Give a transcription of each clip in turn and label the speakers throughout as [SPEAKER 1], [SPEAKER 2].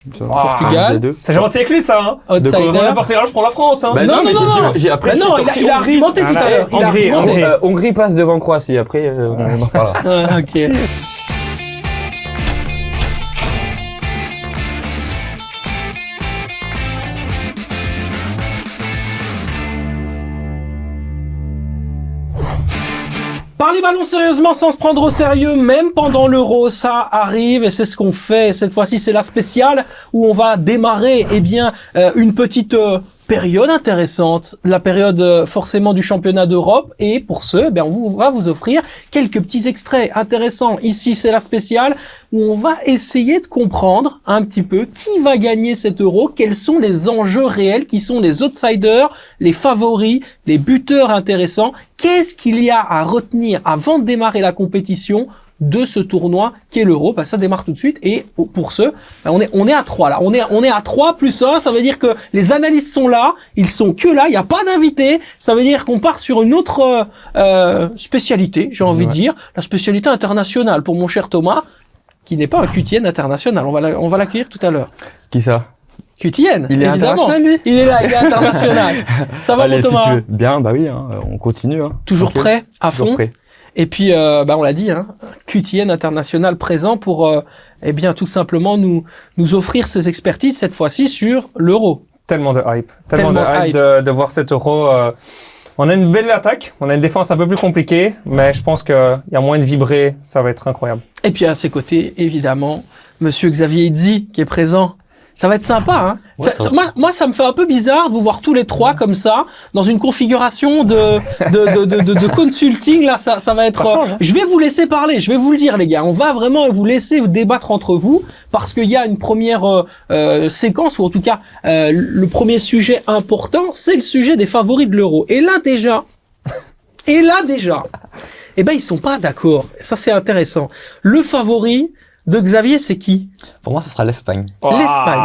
[SPEAKER 1] Portugal.
[SPEAKER 2] C'est gentil avec lui, ça, hein.
[SPEAKER 1] Outsider.
[SPEAKER 2] Le Portugal, je prends la France, hein.
[SPEAKER 3] Bah
[SPEAKER 1] non,
[SPEAKER 3] Après,
[SPEAKER 1] non, il a argumenté tout à l'heure. Il a argumenté.
[SPEAKER 3] Hongrie passe devant Croatie. Après, on en reparlera.
[SPEAKER 1] Ok. Parler ballon sérieusement sans se prendre au sérieux, même pendant l'Euro, ça arrive et c'est ce qu'on fait. Cette fois-ci, c'est la spéciale où on va démarrer, une petite période intéressante, la période forcément du championnat d'Europe. Et pour ce, on va vous offrir quelques petits extraits intéressants. Ici, c'est la spéciale où on va essayer de comprendre un petit peu qui va gagner cet Euro, quels sont les enjeux réels, qui sont les outsiders, les favoris, les buteurs intéressants. Qu'est-ce qu'il y a à retenir avant de démarrer la compétition de ce tournoi qui est l'Euro? Ça démarre tout de suite et pour ce, on est à 3 là. On est à 3 plus 1, ça veut dire que les analystes sont là, ils sont que là, il n'y a pas d'invités, ça veut dire qu'on part sur une autre spécialité, j'ai envie de dire, la spécialité internationale pour mon cher Thomas, qui n'est pas un QTN international. On va l'accueillir tout à l'heure.
[SPEAKER 3] Qui ça?
[SPEAKER 1] QTN,
[SPEAKER 3] il est
[SPEAKER 1] évidemment.
[SPEAKER 3] International, lui.
[SPEAKER 1] Il est là, il est international. Ça va,
[SPEAKER 3] allez,
[SPEAKER 1] mon Thomas?
[SPEAKER 3] si tu veux. Bien, bah oui, on continue.
[SPEAKER 1] Toujours
[SPEAKER 3] okay.
[SPEAKER 1] Prêt, à fond.
[SPEAKER 3] Toujours prêt.
[SPEAKER 1] Et puis, on l'a dit, QTN international présent pour, tout simplement nous offrir ses expertises cette fois-ci sur l'Euro.
[SPEAKER 2] Tellement de hype. Tellement de hype de voir cet Euro. On a une belle attaque, on a une défense un peu plus compliquée, mais je pense qu'il y a moyen de vibrer, ça va être incroyable.
[SPEAKER 1] Et puis à ses côtés, évidemment, Monsieur Xavier Idzi qui est présent. Ça va être sympa, hein. Ouais, moi, ça me fait un peu bizarre de vous voir tous les trois comme ça, dans une configuration de consulting. Là, ça va être.
[SPEAKER 2] Change, hein.
[SPEAKER 1] Je vais vous laisser parler. Je vais vous le dire, les gars. On va vraiment vous laisser débattre entre vous parce qu'il y a une première séquence ou en tout cas le premier sujet important, c'est le sujet des favoris de l'Euro. Et là déjà, ils sont pas d'accord. Ça, c'est intéressant. Le favori de Xavier, c'est qui?
[SPEAKER 4] Pour moi, ce sera l'Espagne.
[SPEAKER 1] L'Espagne.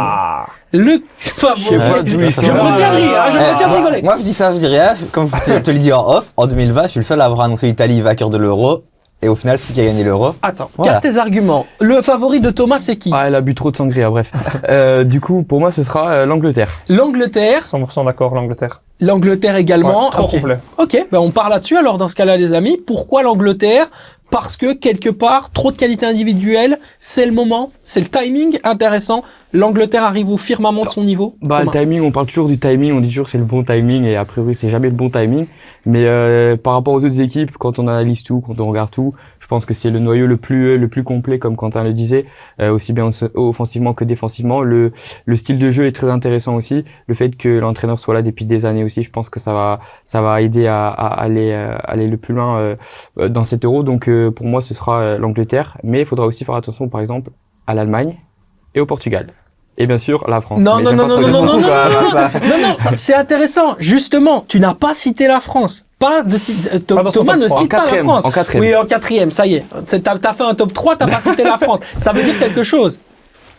[SPEAKER 1] Le favori. Je me retiens de rire, je me retiens de rigoler.
[SPEAKER 4] Moi, je dis ça, je dis rien. Comme je te l'ai dit en off, en 2020, je suis le seul à avoir annoncé l'Italie vainqueur de l'Euro. Et au final, c'est qui a gagné l'Euro.
[SPEAKER 1] Attends, garde tes arguments. Le favori de Thomas, c'est qui?
[SPEAKER 3] Elle a bu trop de sangria, bref. Du coup, pour moi, ce sera l'Angleterre.
[SPEAKER 1] L'Angleterre.
[SPEAKER 2] 100% d'accord, l'Angleterre.
[SPEAKER 1] L'Angleterre également.
[SPEAKER 2] Ouais, trop complet.
[SPEAKER 1] Ok, on part là-dessus alors dans ce cas-là, les amis. Pourquoi l'Angleterre? Parce que quelque part, trop de qualité individuelle, c'est le moment, c'est le timing intéressant. L'Angleterre arrive au firmament de son niveau.
[SPEAKER 3] Le timing, on parle toujours du timing, on dit toujours que c'est le bon timing et a priori c'est jamais le bon timing. Mais par rapport aux autres équipes, quand on analyse tout, quand on regarde tout, je pense que c'est le noyau le plus complet, comme Quentin le disait, aussi bien offensivement que défensivement. Le style de jeu est très intéressant aussi. Le fait que l'entraîneur soit là depuis des années aussi, je pense que ça va aider à aller le plus loin dans cet Euro. Donc pour moi, ce sera l'Angleterre, mais il faudra aussi faire attention, par exemple, à l'Allemagne et au Portugal. Et bien sûr, la France.
[SPEAKER 1] Non, c'est intéressant. Justement, tu n'as pas cité la France. Thomas ne cite pas la France.
[SPEAKER 3] En quatrième.
[SPEAKER 1] Oui, en quatrième, ça y est. T'as fait un top 3, t'as pas cité la France. Ça veut dire quelque chose.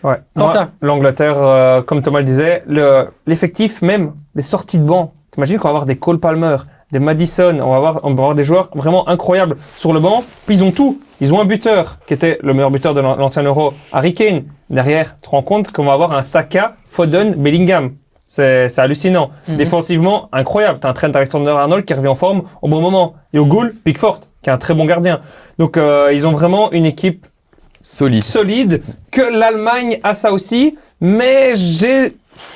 [SPEAKER 2] Ouais.
[SPEAKER 1] Quentin.
[SPEAKER 2] L'Angleterre, comme Thomas le disait, l'effectif même, les sorties de banc. T'imagines qu'on va avoir des Cole Palmer, des Madison, on va avoir des joueurs vraiment incroyables sur le banc. Puis ils ont tout. Ils ont un buteur qui était le meilleur buteur de l'ancien Euro, Harry Kane. Derrière, tu te rends compte qu'on va avoir un Saka, Foden, Bellingham. C'est hallucinant. Défensivement, incroyable. T'as un Trent Alexander-Arnold qui revient en forme au bon moment. Et au goal, Pickford, qui est un très bon gardien. Donc ils ont vraiment une équipe solide. Que l'Allemagne a ça aussi. Mais je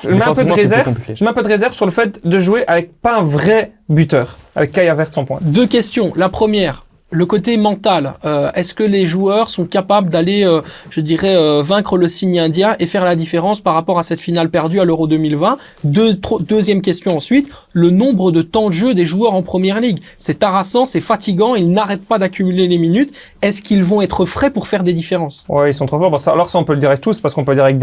[SPEAKER 2] mets un peu de réserve sur le fait de jouer avec pas un vrai buteur, avec Kai Havertz en pointe.
[SPEAKER 1] Deux questions. La première, le côté mental. Est-ce que les joueurs sont capables d'aller, vaincre le signe indien et faire la différence par rapport à cette finale perdue à l'Euro 2020? Deuxième question ensuite, le nombre de temps de jeu des joueurs en Première Ligue. C'est harassant, c'est fatigant, ils n'arrêtent pas d'accumuler les minutes. Est-ce qu'ils vont être frais pour faire des différences?
[SPEAKER 2] Ouais, ils sont trop forts. Alors ça, on peut le dire avec tous, parce qu'on peut le dire avec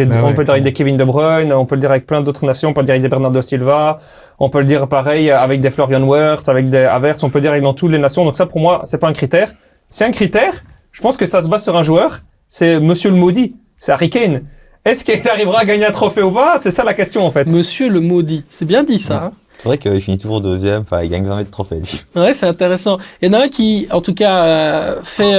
[SPEAKER 2] des Kevin De Bruyne, on peut le dire avec plein d'autres nations, on peut le dire avec des Bernardo Silva, on peut le dire pareil avec des Florian Wirtz, avec des Havertz, on peut le dire avec dans toutes les nations. Donc ça, pour moi, c'est pas un critère. C'est un critère. Je pense que ça se base sur un joueur. C'est Monsieur le Maudit. C'est Harry Kane. Est-ce qu'il arrivera à gagner un trophée ou pas? C'est ça la question, en fait.
[SPEAKER 1] Monsieur le Maudit. C'est bien dit, ça, hein?
[SPEAKER 4] C'est vrai qu'il finit toujours deuxième, il gagne jamais de trophée, lui.
[SPEAKER 1] Ouais, c'est intéressant. Il y en a un qui, en tout cas, fait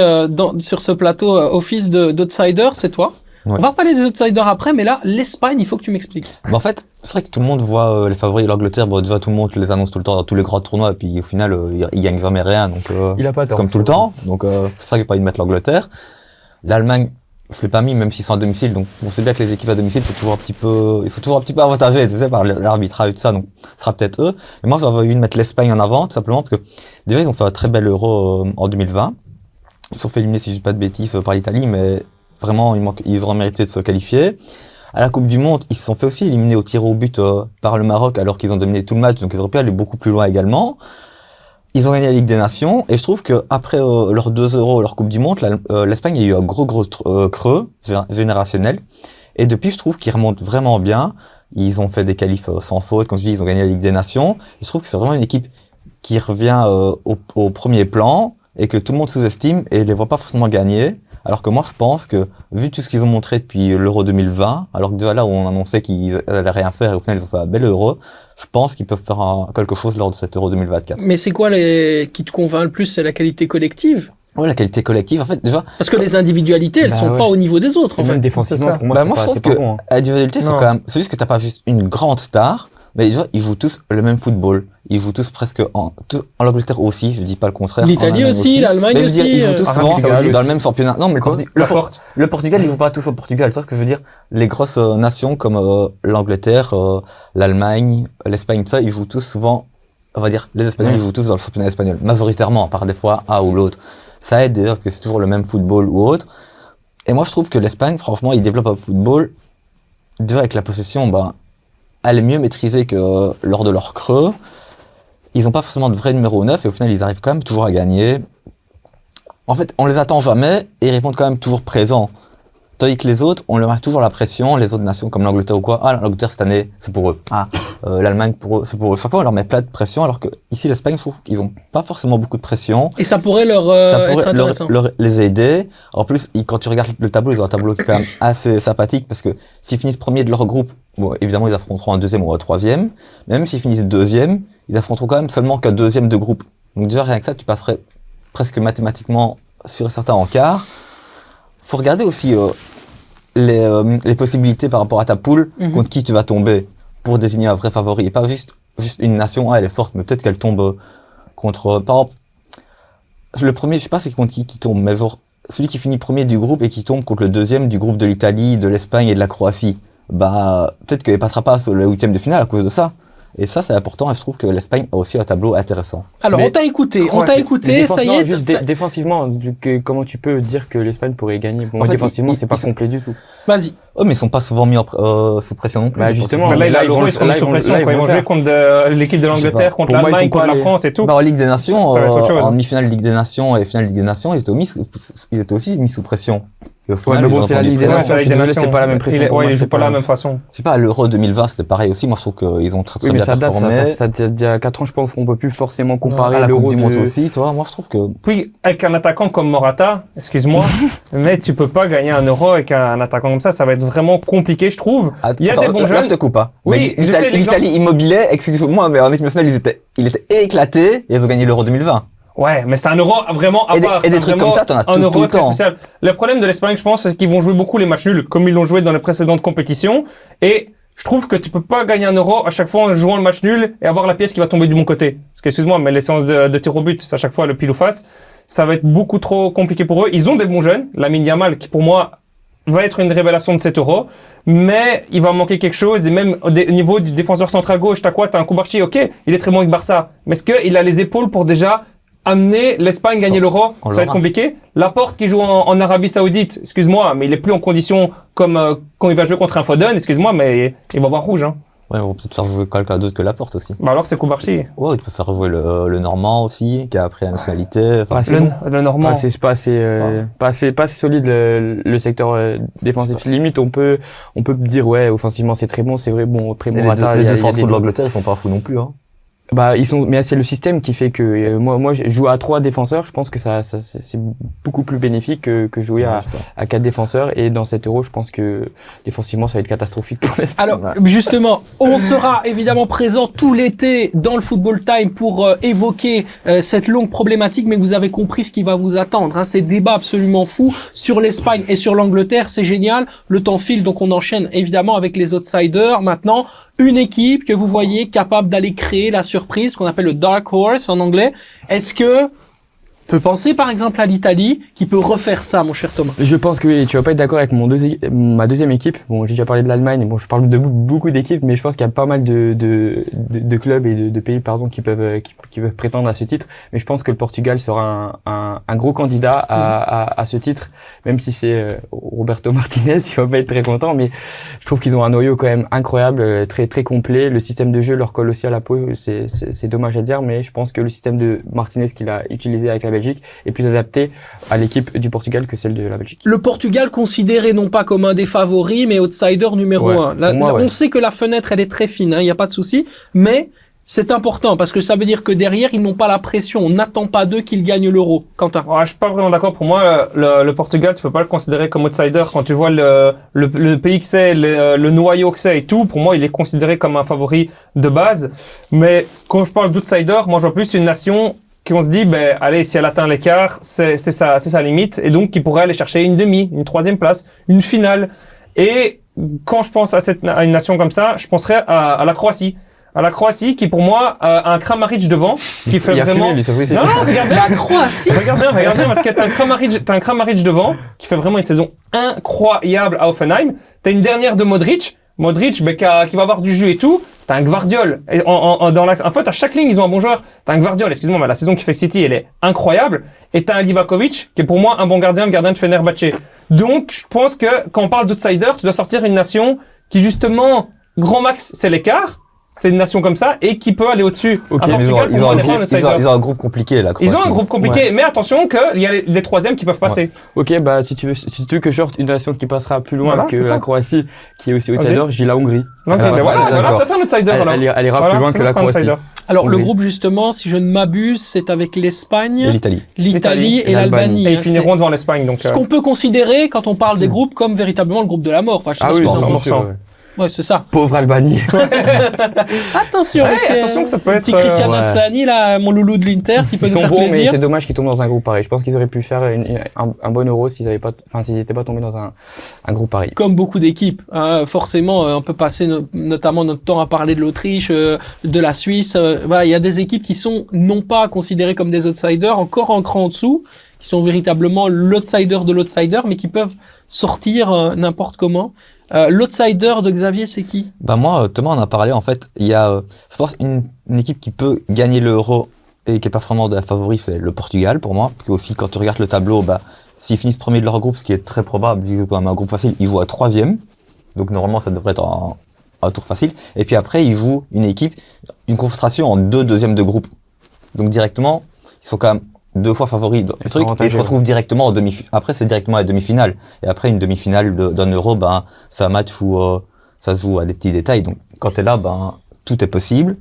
[SPEAKER 1] sur ce plateau office d'outsider, c'est toi.
[SPEAKER 4] Ouais.
[SPEAKER 1] On va parler des outsiders après, mais là, l'Espagne, il faut que tu m'expliques.
[SPEAKER 4] En fait, c'est vrai que tout le monde voit les favoris de l'Angleterre. Bon, déjà, tout le monde les annonce tout le temps dans tous les grands tournois, et puis au final, ils gagnent jamais rien. Donc,
[SPEAKER 3] Il a pas
[SPEAKER 4] c'est
[SPEAKER 3] tort.
[SPEAKER 4] comme tout le temps. Donc, c'est pour ça qu'il n'y a pas eu de mettre l'Angleterre. L'Allemagne, je l'ai pas mis, même s'ils sont à domicile. Donc, on sait bien que les équipes à domicile, ils sont toujours un petit peu avantagés, tu sais, par l'arbitrage et tout ça. Donc, ce sera peut-être eux. Mais moi, j'avais envie de mettre l'Espagne en avant, tout simplement, parce que déjà, ils ont fait un très bel Euro en 2020. Ils se sont fait éliminer, si je dis pas de bêtises, par l'Italie, mais vraiment, ils auraient mérité de se qualifier. À la Coupe du Monde, ils se sont fait aussi éliminer au tir au but par le Maroc, alors qu'ils ont dominé tout le match, donc ils auraient pu aller beaucoup plus loin également. Ils ont gagné la Ligue des Nations, et je trouve que après leurs 2 euros, leur Coupe du Monde, l'Espagne a eu un gros creux générationnel. Et depuis, je trouve qu'ils remontent vraiment bien. Ils ont fait des qualifs sans faute, comme je dis, ils ont gagné la Ligue des Nations. Et je trouve que c'est vraiment une équipe qui revient au premier plan, et que tout le monde sous-estime et les voit pas forcément gagner. Alors que moi, je pense que, vu tout ce qu'ils ont montré depuis l'Euro 2020, alors que déjà là où on annonçait qu'ils allaient rien faire et au final ils ont fait un bel Euro, je pense qu'ils peuvent faire quelque chose lors de cet Euro 2024.
[SPEAKER 1] Mais c'est quoi qui te convainc le plus? C'est la qualité collective?
[SPEAKER 4] Ouais, la qualité collective, en fait, déjà.
[SPEAKER 1] Parce que les individualités, elles sont pas au niveau des autres, en fait.
[SPEAKER 3] Même défensivement, pour moi,
[SPEAKER 4] Bah,
[SPEAKER 3] c'est
[SPEAKER 4] moi,
[SPEAKER 3] pas,
[SPEAKER 4] je trouve
[SPEAKER 3] c'est pas
[SPEAKER 4] que,
[SPEAKER 3] bon. Hein.
[SPEAKER 4] individualité, c'est
[SPEAKER 2] Non.
[SPEAKER 4] quand même, c'est juste que t'as pas juste une grande star, mais déjà, ils jouent tous le même football. Ils jouent tous presque en l'Angleterre aussi, je dis pas le contraire.
[SPEAKER 1] L'Italie
[SPEAKER 4] En Allemagne
[SPEAKER 1] aussi, l'Allemagne
[SPEAKER 4] Mais je veux dire,
[SPEAKER 1] aussi,
[SPEAKER 4] ils jouent tous
[SPEAKER 2] Arabie
[SPEAKER 4] souvent
[SPEAKER 2] Saoudite.
[SPEAKER 4] dans le même championnat. Non, mais le Portugal, ils jouent pas tous au Portugal. Tu vois ce que je veux dire? Les grosses nations comme l'Angleterre, l'Allemagne, l'Espagne, tout ça, ils jouent tous souvent, on va dire, les Espagnols, ils jouent tous dans le championnat espagnol. Majoritairement, par des fois, un ou l'autre. Ça aide d'ailleurs que c'est toujours le même football ou autre. Et moi, je trouve que l'Espagne, franchement, ils développent un football, déjà avec la possession, ben, elle est mieux maîtrisée que lors de leur creux. Ils n'ont pas forcément de vrai numéro 9 et au final, ils arrivent quand même toujours à gagner. En fait, on les attend jamais et ils répondent quand même toujours présents. Tandis que les autres, on leur met toujours la pression, les autres nations comme l'Angleterre ou quoi. Ah, l'Angleterre cette année, c'est pour eux. Ah, l'Allemagne pour eux, c'est pour eux. Chaque fois, on leur met plein de pression alors que ici, l'Espagne, je trouve qu'ils ont pas forcément beaucoup de pression.
[SPEAKER 1] Et ça pourrait leur
[SPEAKER 4] Ça
[SPEAKER 1] être
[SPEAKER 4] pourrait
[SPEAKER 1] intéressant.
[SPEAKER 4] les aider. En plus, quand tu regardes le tableau, ils ont un tableau qui est quand même assez sympathique parce que s'ils finissent premier de leur groupe, bon, évidemment, ils affronteront un deuxième ou un troisième. Mais même s'ils finissent deuxième, ils affronteront quand même seulement qu'un deuxième de groupe. Donc déjà, rien que ça, tu passerais presque mathématiquement sur certains en quart. Faut regarder aussi les possibilités par rapport à ta poule, contre qui tu vas tomber pour désigner un vrai favori. Et pas juste une nation, elle est forte, mais peut-être qu'elle tombe contre, par exemple, le premier, je sais pas c'est contre qui tombe, mais genre, celui qui finit premier du groupe et qui tombe contre le deuxième du groupe de l'Italie, de l'Espagne et de la Croatie, bah, peut-être qu'il passera pas sur le 8e de finale à cause de ça. Et ça, c'est important et je trouve que l'Espagne a aussi un tableau intéressant.
[SPEAKER 1] Alors,
[SPEAKER 3] Mais-
[SPEAKER 1] on t'a écouté, ça y est.
[SPEAKER 3] Juste défensivement, comment tu peux dire que l'Espagne pourrait gagner? Bon,
[SPEAKER 4] En fait,
[SPEAKER 3] défensivement,
[SPEAKER 4] ils-
[SPEAKER 3] c'est pas
[SPEAKER 4] ils sont-
[SPEAKER 3] complet du tout.
[SPEAKER 1] Vas-y.
[SPEAKER 4] Oh, mais ils sont pas souvent mis sous pression non plus.
[SPEAKER 3] Bah, justement,
[SPEAKER 2] Mais là, il
[SPEAKER 3] là,
[SPEAKER 2] a
[SPEAKER 3] ils
[SPEAKER 2] l'Euro,
[SPEAKER 3] vont-
[SPEAKER 2] ils sont
[SPEAKER 3] là,
[SPEAKER 2] sous
[SPEAKER 3] ils vont-
[SPEAKER 2] pression
[SPEAKER 3] là, ils
[SPEAKER 2] quand ils
[SPEAKER 3] vont
[SPEAKER 2] vont
[SPEAKER 3] le
[SPEAKER 2] jouer
[SPEAKER 3] faire.
[SPEAKER 2] contre l'équipe de
[SPEAKER 4] Je sais
[SPEAKER 2] l'Angleterre,
[SPEAKER 4] pas.
[SPEAKER 2] contre
[SPEAKER 3] Pour moi, ils
[SPEAKER 2] l'Allemagne,
[SPEAKER 3] sont pas
[SPEAKER 2] contre la
[SPEAKER 3] les-
[SPEAKER 2] France et tout.
[SPEAKER 4] Bah, en Ligue des Nations,
[SPEAKER 2] Ça va être autre chose.
[SPEAKER 4] en demi-finale Ligue des Nations et finale Ligue des Nations, ils étaient aussi mis sous pression. Et au final,
[SPEAKER 3] mais
[SPEAKER 4] ils
[SPEAKER 3] bon,
[SPEAKER 4] ont
[SPEAKER 3] c'est la
[SPEAKER 4] répondu
[SPEAKER 3] Ligue des
[SPEAKER 4] présent.
[SPEAKER 3] Nations.
[SPEAKER 2] C'est la Ligue des
[SPEAKER 3] je suis désolé,
[SPEAKER 2] Nations.
[SPEAKER 3] c'est pas la même pression pour
[SPEAKER 2] Ouais,
[SPEAKER 3] moi,
[SPEAKER 2] il joue
[SPEAKER 3] c'est
[SPEAKER 2] pas
[SPEAKER 3] pas-
[SPEAKER 2] la même façon.
[SPEAKER 4] Je sais pas, à l'Euro 2020, c'était pareil aussi. Moi, je trouve qu'ils ont très
[SPEAKER 3] Oui, mais
[SPEAKER 4] bien
[SPEAKER 3] ça date,
[SPEAKER 4] performé.
[SPEAKER 3] il y a 4 ans, je pense qu'on peut plus forcément comparer
[SPEAKER 4] À la
[SPEAKER 3] l'Euro
[SPEAKER 4] Coupe du Monde
[SPEAKER 3] de...
[SPEAKER 4] aussi, toi. Moi, je trouve que
[SPEAKER 2] Puis, avec un attaquant comme Morata, excuse-moi, mais tu peux pas gagner un Euro avec un attaquant comme ça va être vraiment compliqué, je trouve. Il y a
[SPEAKER 4] Attends,
[SPEAKER 2] des bons
[SPEAKER 4] là,
[SPEAKER 2] jeunes.
[SPEAKER 4] je te coupe pas.
[SPEAKER 2] Oui,
[SPEAKER 4] Mais
[SPEAKER 2] je sais,
[SPEAKER 4] l'Italie Immobilier, excuse-moi, mais en équipe nationale, il était éclaté et ils ont gagné l'Euro 2020.
[SPEAKER 2] Ouais, mais c'est un Euro vraiment à
[SPEAKER 4] Et des-
[SPEAKER 2] part.
[SPEAKER 4] et des
[SPEAKER 2] C'est
[SPEAKER 4] trucs
[SPEAKER 2] vraiment
[SPEAKER 4] comme ça, t'en as
[SPEAKER 2] un
[SPEAKER 4] tout
[SPEAKER 2] Euro
[SPEAKER 4] le
[SPEAKER 2] très
[SPEAKER 4] temps.
[SPEAKER 2] spécial. Le problème de l'Espagne, je pense, c'est qu'ils vont jouer beaucoup les matchs nuls, comme ils l'ont joué dans les précédentes compétitions. Et je trouve que tu peux pas gagner un Euro à chaque fois en jouant le match nul et avoir la pièce qui va tomber du bon côté. Parce que, excuse-moi, mais les séances de tir au but, c'est à chaque fois le pile ou face. Ça va être beaucoup trop compliqué pour eux. Ils ont des bons jeunes. Lamine Yamal, qui pour moi va être une révélation de cet Euro, mais il va manquer quelque chose. Et même au niveau du défenseur central gauche, t'as quoi? T'as un Koubarchi, ok, il est très bon avec Barça. Mais est-ce qu'il a les épaules pour déjà amener l'Espagne gagner l'Euro?
[SPEAKER 4] on
[SPEAKER 2] Ça va être
[SPEAKER 4] l'aura.
[SPEAKER 2] compliqué. Laporte qui joue en Arabie Saoudite, excuse-moi, mais il est plus en condition comme quand il va jouer contre un Foden, excuse-moi, mais il va avoir rouge, hein.
[SPEAKER 4] Ouais, on va peut-être faire jouer quelqu'un d'autre que Laporte aussi.
[SPEAKER 2] Bah alors c'est Koubarchi.
[SPEAKER 4] Ouais, tu peux faire jouer le Normand aussi, qui a appris la nationalité. Enfin,
[SPEAKER 3] Ah, c'est bon.
[SPEAKER 2] Le Normand.
[SPEAKER 3] C'est pas assez solide le secteur défensif. Limite, on peut dire ouais, offensivement c'est très bon, c'est vrai. Bon, après
[SPEAKER 4] et
[SPEAKER 3] Morata,
[SPEAKER 4] les
[SPEAKER 3] il y
[SPEAKER 4] deux
[SPEAKER 3] a
[SPEAKER 4] centraux
[SPEAKER 3] des-
[SPEAKER 4] de l'Angleterre, ils sont pas fous non plus, hein.
[SPEAKER 3] Bah, mais c'est le système qui fait que moi, je joue à 3 défenseurs. Je pense que c'est beaucoup plus bénéfique que jouer à 4 défenseurs. Et dans cet Euro, je pense que défensivement, ça va être catastrophique pour l'Espagne.
[SPEAKER 1] Alors, justement, on sera évidemment présent tout l'été dans le Football Time pour évoquer cette longue problématique, mais vous avez compris ce qui va vous attendre. Hein, ces débats absolument fous sur l'Espagne et sur l'Angleterre, c'est génial. Le temps file, donc on enchaîne évidemment avec les outsiders. Maintenant, une équipe que vous voyez capable d'aller créer la surprise, qu'on appelle le Dark Horse en anglais. Est-ce que peut penser par exemple à l'Italie qui peut refaire ça, mon cher Thomas?
[SPEAKER 3] Je pense que oui, tu vas pas être d'accord avec ma deuxième équipe. Bon, j'ai déjà parlé de l'Allemagne, bon, je parle de beaucoup d'équipes, mais je pense qu'il y a pas mal de clubs et de pays, pardon, qui peuvent prétendre à ce titre. Mais je pense que le Portugal sera un gros candidat à ce titre, même si c'est Roberto Martinez, il va pas être très content, mais je trouve qu'ils ont un noyau quand même incroyable, très très complet. Le système de jeu leur colle aussi à la peau, c'est dommage à dire, mais je pense que le système de Martinez qu'il a utilisé avec la Belgique est plus adapté à l'équipe du Portugal que celle de la Belgique.
[SPEAKER 1] Le Portugal considéré non pas comme un des favoris, mais outsider numéro 1. On sait que la fenêtre, elle est très fine, il n'y a pas de souci, mais c'est important parce que ça veut dire que derrière, ils n'ont pas la pression. On n'attend pas d'eux qu'ils gagnent l'Euro. Quentin?
[SPEAKER 2] Je suis pas vraiment d'accord. Pour moi, le Portugal, tu peux pas le considérer comme outsider. Quand tu vois le pays que c'est, le noyau que c'est et tout, pour moi, il est considéré comme un favori de base. Mais quand je parle d'outsider, moi, je vois plus une nation qu'on se dit, allez, si elle atteint l'écart, c'est sa limite, et donc qui pourrait aller chercher une demi, une 3e place, une finale. Et quand je pense à une nation comme ça, je penserais à la Croatie. À la Croatie, qui pour moi a un Kramaric devant, qui fait vraiment.
[SPEAKER 3] Non,
[SPEAKER 2] regarde bien.
[SPEAKER 1] La Croatie.
[SPEAKER 2] Regarde bien, parce que t'as un Kramaric devant, qui fait vraiment une saison incroyable à Hoffenheim. T'as une dernière de Modric, qui va avoir du jeu et tout. T'as un Gvardiol. Dans l'axe. En fait, à chaque ligne, ils ont un bon joueur. T'as un Gvardiol, excuse-moi, mais la saison qu'il fait avec City, elle est incroyable. Et t'as un Livakovic, qui est pour moi un bon gardien, le gardien de Fenerbahçe. Donc, je pense que quand on parle d'outsider, tu dois sortir une nation qui, justement, grand max, c'est l'écart. C'est une nation comme ça et qui peut aller au-dessus.
[SPEAKER 4] Okay. Ils ont un groupe compliqué là.
[SPEAKER 2] Ils ont un groupe compliqué, mais attention qu'il y a les 3e qui peuvent passer.
[SPEAKER 3] Ok, si tu veux que je sorte une nation qui passera plus loin que la Croatie, qui est aussi outsider, j'ai la Hongrie.
[SPEAKER 2] Voilà, ça c'est un outsider.
[SPEAKER 3] Elle ira plus loin que la Croatie.
[SPEAKER 1] Alors le groupe justement, si je ne m'abuse, c'est avec l'Espagne,
[SPEAKER 4] et
[SPEAKER 1] l'Italie et l'Albanie.
[SPEAKER 2] Et ils finiront devant l'Espagne. Donc
[SPEAKER 1] ce qu'on peut considérer quand on parle des groupes comme véritablement le groupe de la mort. Enfin,
[SPEAKER 3] je sais pas.
[SPEAKER 1] Ouais, c'est ça.
[SPEAKER 3] Pauvre Albanie.
[SPEAKER 1] Attention,
[SPEAKER 2] attention que ça peut être
[SPEAKER 1] petit Cristiano Anzani là, mon loulou de l'Inter, qui peut nous faire plaisir.
[SPEAKER 3] Mais c'est dommage qu'ils tombent dans un groupe pareil. Je pense qu'ils auraient pu faire un bon Euro s'ils n'étaient pas tombés dans un groupe pareil.
[SPEAKER 1] Comme beaucoup d'équipes, forcément, on peut passer notamment notre temps à parler de l'Autriche, de la Suisse. Il y a des équipes qui sont non pas considérées comme des outsiders, encore un cran en dessous, qui sont véritablement l'outsider de l'outsider, mais qui peuvent sortir n'importe comment. L'outsider de Xavier, c'est qui?
[SPEAKER 4] Moi, Thomas en a parlé. En fait, il y a, je pense, une équipe qui peut gagner l'Euro et qui est pas vraiment de la favori, c'est le Portugal pour moi. Puis aussi, quand tu regardes le tableau, s'ils finissent premier de leur groupe, ce qui est très probable, vu que c'est quand même un groupe facile, ils jouent à 3e. Donc normalement, ça devrait être un tour facile. Et puis après, ils jouent une confrontation en 2 deuxièmes de groupe. Donc directement, ils sont quand même 2 fois favoris dans le truc, et ils se retrouvent directement en demi-finale. Après, c'est directement à la demi-finale. Et après, une demi-finale d'un Euro, c'est un match où ça se joue à des petits détails. Donc, quand t'es là, tout est possible.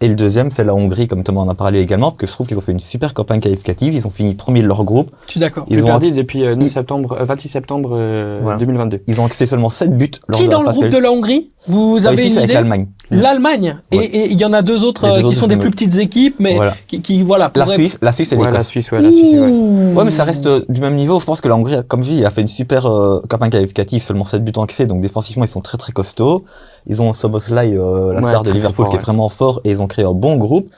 [SPEAKER 4] Et le deuxième, c'est la Hongrie, comme Thomas en a parlé également, parce que je trouve qu'ils ont fait une super campagne qualificative. Ils ont fini premier de leur groupe.
[SPEAKER 1] Je suis d'accord.
[SPEAKER 3] Ils ont perdu depuis 26 septembre 2022.
[SPEAKER 4] Ils ont encaissé seulement 7 buts.
[SPEAKER 1] Qui dans le groupe de la Hongrie? Vous avez une idée?
[SPEAKER 4] Avec l'Allemagne.
[SPEAKER 1] L'Allemagne. Ouais. Et il y en a 2 autres qui sont des plus petites équipes, mais qui voilà.
[SPEAKER 4] La Suisse et l'Écosse.
[SPEAKER 3] La Suisse, ouais.
[SPEAKER 4] Mais ça reste du même niveau. Je pense que la Hongrie, comme je dis, a fait une super campagne qualificative, seulement 7 buts encaissés, donc défensivement, ils sont très très costauds. Ils ont Szoboszlai, la star de Liverpool, qui est vraiment fort, et ils ont créé un bon groupe.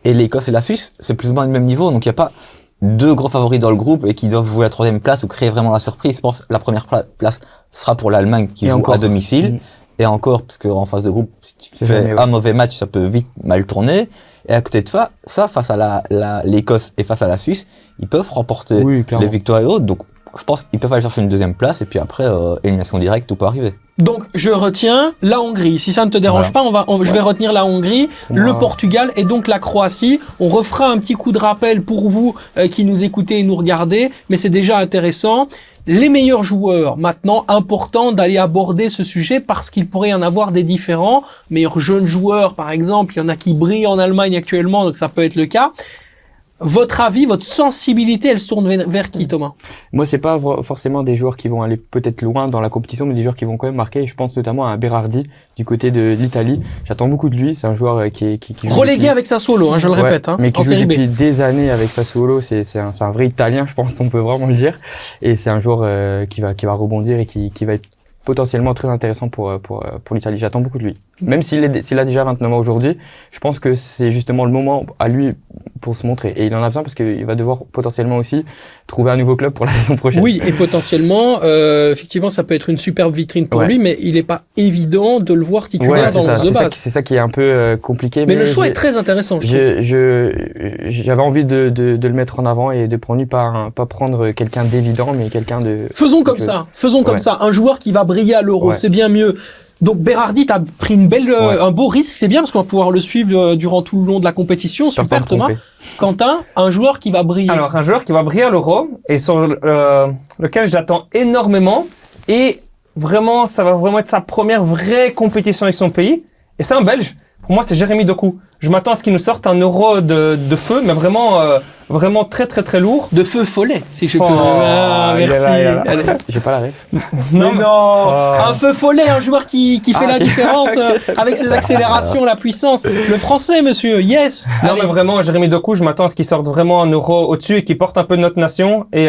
[SPEAKER 4] Et l'Écosse et la Suisse, c'est plus ou moins le même niveau, donc il n'y a pas 2 gros favoris dans le groupe et qui doivent jouer la 3e place ou créer vraiment la surprise. Je pense que la première place sera pour l'Allemagne qui joue à domicile. Et encore, parce que en phase de groupe, si tu fais un mauvais match, ça peut vite mal tourner. Et à côté de ça, face à l'Écosse et face à la Suisse, ils peuvent remporter les victoires et autres. Donc, je pense qu'ils peuvent aller chercher une 2e place et puis après, élimination directe, tout peut arriver.
[SPEAKER 1] Donc, je retiens la Hongrie. Si ça ne te dérange pas, je vais retenir la Hongrie, le Portugal et donc la Croatie. On refera un petit coup de rappel pour vous qui nous écoutez et nous regardez, mais c'est déjà intéressant. les meilleurs joueurs, maintenant, important d'aller aborder ce sujet parce qu'il pourrait y en avoir des différents. Meilleurs jeunes joueurs, par exemple, il y en a qui brillent en Allemagne actuellement, donc ça peut être le cas. Votre avis, votre sensibilité, elle se tourne vers qui, Thomas?
[SPEAKER 3] Moi, c'est pas forcément des joueurs qui vont aller peut-être loin dans la compétition, mais des joueurs qui vont quand même marquer. Je pense notamment à Berardi du côté de l'Italie. J'attends beaucoup de lui. C'est un joueur qui joue
[SPEAKER 1] relégué
[SPEAKER 3] depuis...
[SPEAKER 1] avec Sassuolo, je le répète,
[SPEAKER 3] mais qui
[SPEAKER 1] en
[SPEAKER 3] joue
[SPEAKER 1] série B.
[SPEAKER 3] depuis des années avec Sassuolo. C'est un vrai Italien, je pense, on peut vraiment le dire. Et c'est un joueur qui va rebondir et qui va être potentiellement très intéressant pour l'Italie. J'attends beaucoup de lui. Même s'il a déjà 29 ans aujourd'hui, je pense que c'est justement le moment à lui pour se montrer. Et il en a besoin parce qu'il va devoir potentiellement aussi trouver un nouveau club pour la saison prochaine.
[SPEAKER 1] Oui, et potentiellement, effectivement, ça peut être une superbe vitrine pour lui, mais il n'est pas évident de le voir titulaire dans le base.
[SPEAKER 3] C'est ça qui est un peu compliqué.
[SPEAKER 1] Mais le choix est très intéressant,
[SPEAKER 3] j'avais envie de le mettre en avant et de prendre lui pas prendre quelqu'un d'évident, mais quelqu'un de...
[SPEAKER 1] Faisons comme ça. Un joueur qui va briller à l'Euro, c'est bien mieux. Donc Berardi, t'as pris un beau risque, c'est bien parce qu'on va pouvoir le suivre durant tout le long de la compétition. Super Thomas. Quentin, un joueur qui va briller.
[SPEAKER 2] Alors un joueur qui va briller à l'Euro et sur lequel j'attends énormément et vraiment ça va vraiment être sa première vraie compétition avec son pays et c'est un Belge. Pour moi c'est Jérémy Doku. Je m'attends à ce qu'il nous sorte un Euro de feu, mais vraiment très très très lourd.
[SPEAKER 1] De feu follet, si je peux.
[SPEAKER 2] Merci.
[SPEAKER 3] J'ai pas la ref.
[SPEAKER 1] Un feu follet, un joueur qui fait la différence avec ses accélérations, la puissance. Le français, monsieur, yes.
[SPEAKER 2] Non, mais vraiment, Jérémy Doku, je m'attends à ce qu'il sorte vraiment un Euro au-dessus et qu'il porte un peu notre nation. Et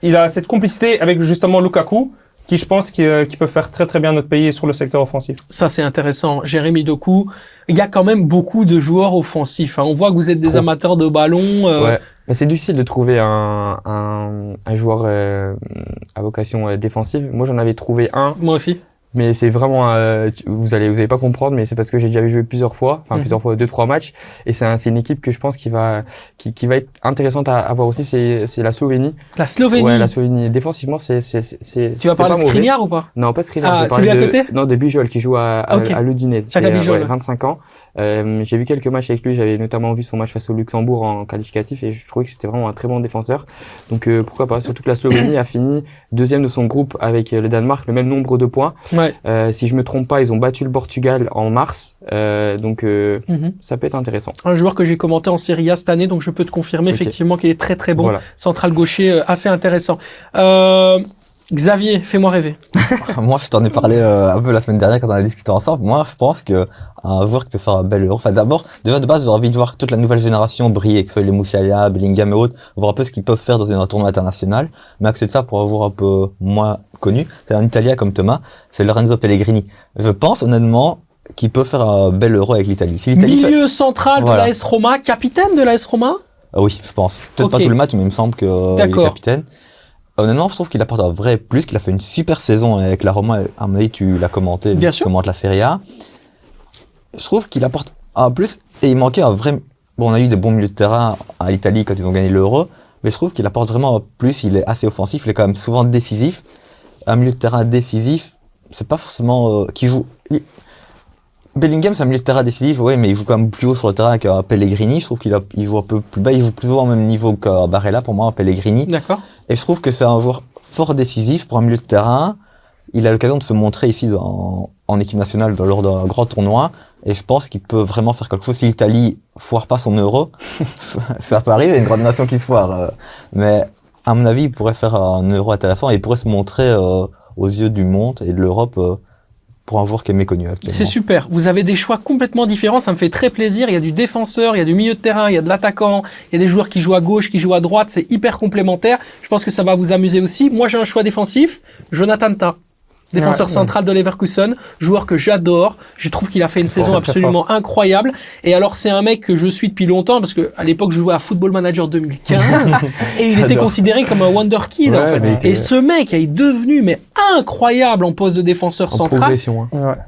[SPEAKER 2] il a cette complicité avec justement Lukaku, qui je pense qui peut faire très très bien notre pays sur le secteur offensif.
[SPEAKER 1] Ça c'est intéressant. Jérémy Doku, il y a quand même beaucoup de joueurs offensifs. On voit que vous êtes des amateurs de ballon.
[SPEAKER 3] Ouais. Mais c'est difficile de trouver un joueur à vocation défensive. Moi j'en avais trouvé un.
[SPEAKER 1] Moi aussi.
[SPEAKER 3] Mais c'est vraiment, vous allez pas comprendre, mais c'est parce que j'ai déjà joué plusieurs fois, plusieurs fois, 2-3 matchs, et c'est une équipe que je pense qui va être intéressante à voir aussi, c'est la Slovénie.
[SPEAKER 1] La Slovénie?
[SPEAKER 3] Ouais, la Slovénie. Défensivement, c'est
[SPEAKER 1] Tu vas parler de Skriniar ou pas?
[SPEAKER 3] Non, pas de Skriniar.
[SPEAKER 1] Ah, c'est lui à côté?
[SPEAKER 3] Non, de Bijol, qui joue à l'Udinese.
[SPEAKER 1] Bijol.
[SPEAKER 3] 25 ans. J'ai vu quelques matchs avec lui, j'avais notamment vu son match face au Luxembourg en qualificatif, et je trouvais que c'était vraiment un très bon défenseur. Donc, pourquoi pas? Surtout que la Slovénie a fini deuxième de son groupe avec le Danemark, le même nombre de points.
[SPEAKER 1] Ouais.
[SPEAKER 3] Si je me trompe pas, ils ont battu le Portugal en mars, donc ça peut être intéressant.
[SPEAKER 1] Un joueur que j'ai commenté en Serie A cette année, donc je peux te confirmer effectivement qu'il est très très bon. Voilà. Central gaucher, assez intéressant. Xavier, fais-moi rêver.
[SPEAKER 4] Moi, je t'en ai parlé un peu la semaine dernière quand on a discuté ensemble. Moi, je pense que un joueur qui peut faire un bel Euro. Enfin, d'abord, déjà de base, j'ai envie de voir toute la nouvelle génération briller, que ce soit les Musiala, Bellingham et autres, voir un peu ce qu'ils peuvent faire dans un tournoi international. Mais à côté de ça, pour un joueur un peu moins connu, c'est un Italien comme Thomas, c'est Lorenzo Pellegrini. Je pense honnêtement qu'il peut faire un bel Euro avec l'Italie. Si l'Italie
[SPEAKER 1] milieu central de l'AS Roma, capitaine de l'AS Roma.
[SPEAKER 4] Oui, je pense. Peut-être pas tout le match, mais il me semble qu'il est capitaine. Honnêtement, je trouve qu'il apporte un vrai plus, qu'il a fait une super saison avec la Roma. À mon avis, tu l'as commenté, tu commentes la Serie A. Je trouve qu'il apporte un plus, et il manquait un vrai... Bon, on a eu des bons milieux de terrain à l'Italie quand ils ont gagné l'Euro, mais je trouve qu'il apporte vraiment un plus, il est assez offensif, il est quand même souvent décisif. Un milieu de terrain décisif, c'est pas forcément... qui joue... Bellingham, c'est un milieu de terrain décisif, ouais, mais il joue quand même plus haut sur le terrain qu'un Pellegrini. Je trouve qu'il joue un peu plus bas, il joue plus haut au même niveau qu'un Barella, pour moi, un Pellegrini.
[SPEAKER 1] D'accord.
[SPEAKER 4] Et je trouve que c'est un joueur fort décisif pour un milieu de terrain. Il a l'occasion de se montrer ici en équipe nationale lors d'un grand tournoi. Et je pense qu'il peut vraiment faire quelque chose. Si l'Italie foire pas son Euro, ça peut arriver, une grande nation qui se foire. Mais à mon avis, il pourrait faire un Euro intéressant et il pourrait se montrer aux yeux du monde et de l'Europe pour un joueur qui est méconnu actuellement.
[SPEAKER 1] C'est super. Vous avez des choix complètement différents. Ça me fait très plaisir. Il y a du défenseur, il y a du milieu de terrain, il y a de l'attaquant, il y a des joueurs qui jouent à gauche, qui jouent à droite. C'est hyper complémentaire. Je pense que ça va vous amuser aussi. Moi, j'ai un choix défensif. Jonathan Tah. Défenseur central de Leverkusen, joueur que j'adore. Je trouve qu'il a fait une saison absolument incroyable. Et alors, c'est un mec que je suis depuis longtemps parce que à l'époque, je jouais à Football Manager 2015 et il était considéré comme un wonder kid, en fait. Et ce mec est devenu, mais incroyable en poste de défenseur central.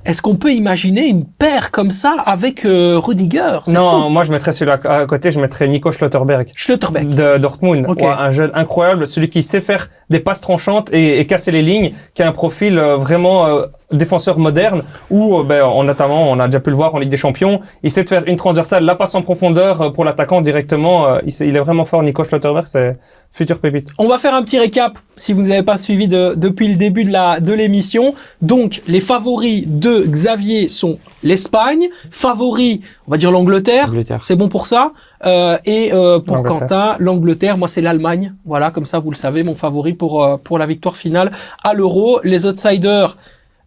[SPEAKER 1] Est-ce qu'on peut imaginer une paire comme ça avec Rudiger?
[SPEAKER 2] Non, fou. Moi, je mettrais celui-là à côté, je mettrais Nico Schlotterberg. De Dortmund. Okay. Ouais, un jeune incroyable, celui qui sait faire des passes tranchantes et casser les lignes, qui a un profil vraiment défenseur moderne où, notamment, on a déjà pu le voir en Ligue des Champions, il essaie de faire une transversale, la passe en profondeur pour l'attaquant directement. Il est vraiment fort, Nico Schlotterberg, c'est futur pépite.
[SPEAKER 1] On va faire un petit récap, si vous n'avez pas suivi depuis le début de l'émission. Donc, les favoris de Xavier sont l'Espagne, favoris, on va dire l'Angleterre. C'est bon pour ça. Et pour Quentin, l'Angleterre, moi c'est l'Allemagne. Voilà, comme ça vous le savez, mon favori pour la victoire finale à l'Euro. Les outsiders,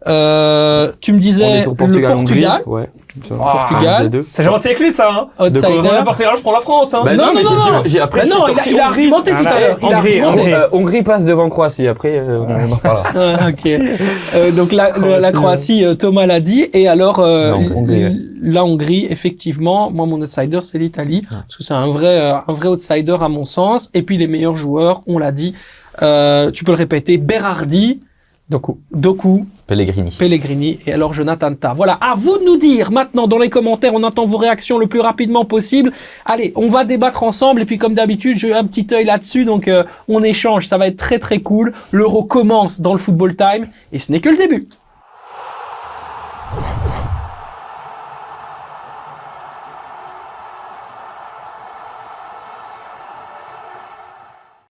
[SPEAKER 1] tu me disais le Portugal.
[SPEAKER 3] Ouais.
[SPEAKER 1] Portugal.
[SPEAKER 2] C'est gentil avec lui, ça, hein.
[SPEAKER 1] Outsider.
[SPEAKER 2] Le Portugal, je prends la France, hein.
[SPEAKER 1] Non.
[SPEAKER 3] Après,
[SPEAKER 1] non, il a argumenté tout à l'heure.
[SPEAKER 3] Hongrie passe devant Croatie. Après, on en reparlera.
[SPEAKER 1] Ok. Donc la Croatie, Thomas l'a dit. Et alors, la Hongrie, effectivement, moi mon outsider c'est l'Italie, parce que c'est un vrai outsider à mon sens. Et puis les meilleurs joueurs, on l'a dit. Tu peux le répéter, Berardi, Doku, Pellegrini et alors Jonathan Tah. Voilà, à vous de nous dire maintenant dans les commentaires, on attend vos réactions le plus rapidement possible. Allez, on va débattre ensemble et puis comme d'habitude, j'ai un petit œil là-dessus, donc on échange, ça va être très très cool. L'Euro commence dans le Football Time et ce n'est que le début.